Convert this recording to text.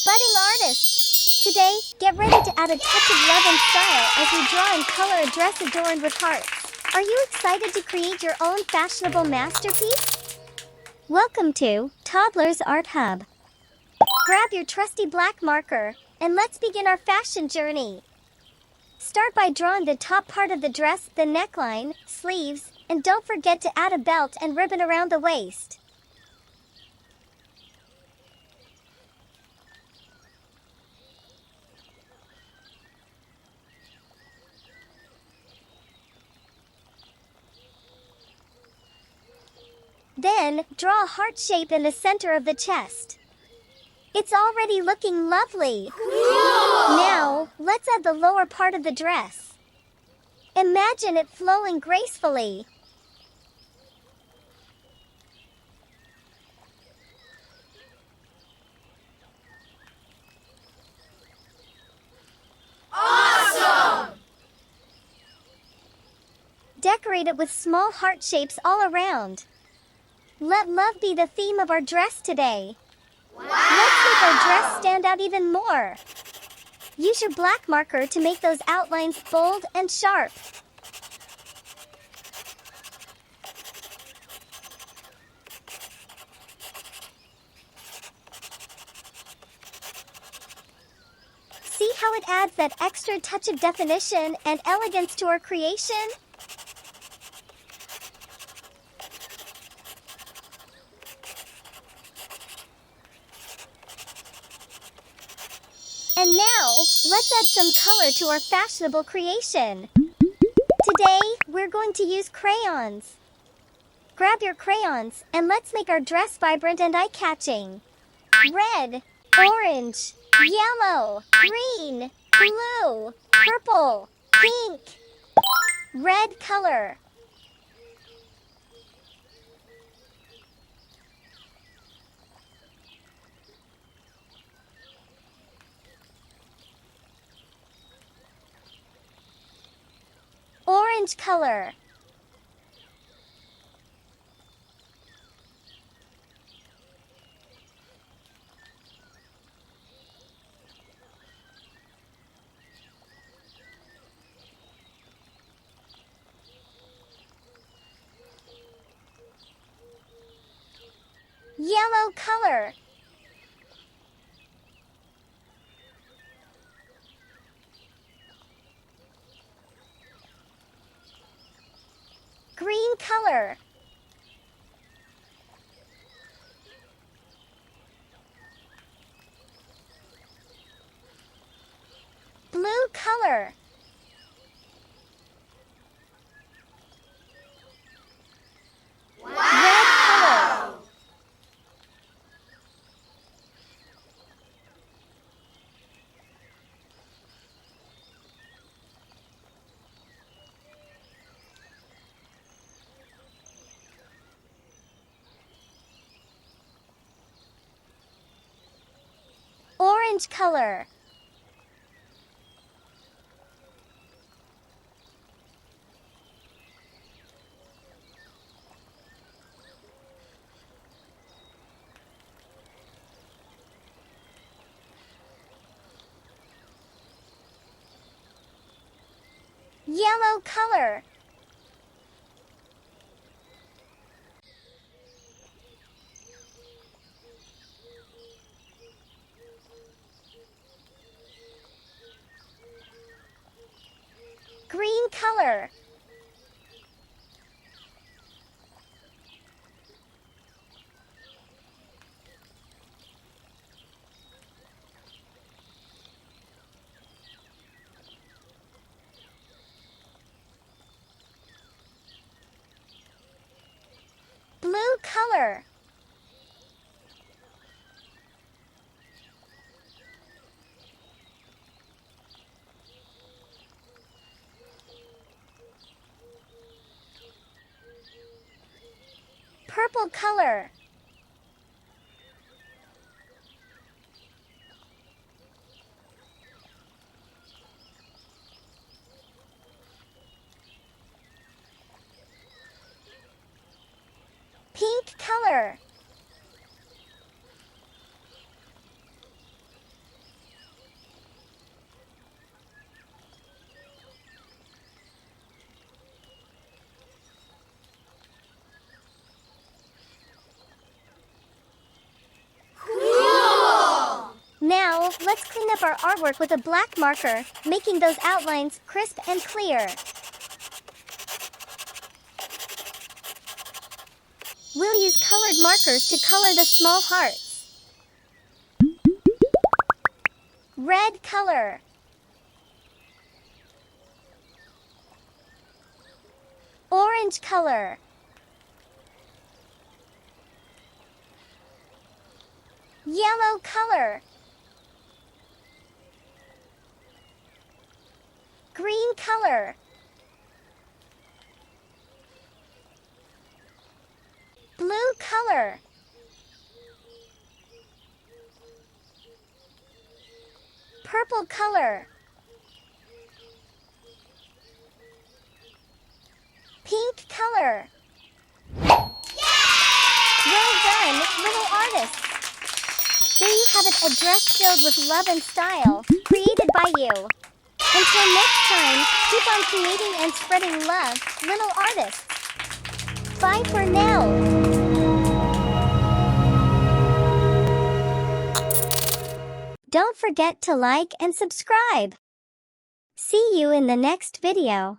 budding artists! Today, get ready to add a touch of love and style as we draw and color a dress adorned with hearts. Are you excited to create your own fashionable masterpiece? Welcome to Toddlers Art Hub. Grab your trusty black marker, and let's begin our fashion journey. Start by drawing the top part of the dress, the neckline, sleeves, and don't forget to add a belt and ribbon around the waist. Then, draw a heart shape in the center of the chest. It's already looking lovely! Cool! Now, let's add the lower part of the dress. Imagine it flowing gracefully. Awesome! Decorate it with small heart shapes all around. Let love be the theme of our dress today. Wow! Let's make our dress stand out even more. Use your black marker to make those outlines bold and sharp. See how it adds that extra touch of definition and elegance to our creation? And now, let's add some color to our fashionable creation. Today, we're going to use crayons. Grab your crayons, and let's make our dress vibrant and eye-catching. Red, orange, yellow, green, blue, purple, pink. Red color. Orange color. Yellow color. Green color. Blue color. Wow! Orange color. Yellow color. Green color. Blue color. Purple color. Pink color. Let's clean up our artwork with a black marker, making those outlines crisp and clear. We'll use colored markers to color the small hearts. Red color. Orange color. Yellow color. Green color. Blue color. Purple color. Pink color. Well done, little artists! There you have it, a dress filled with love and style, created by you. Until next time, keep on creating and spreading love, little artists. Bye for now. Don't forget to like and subscribe. See you in the next video.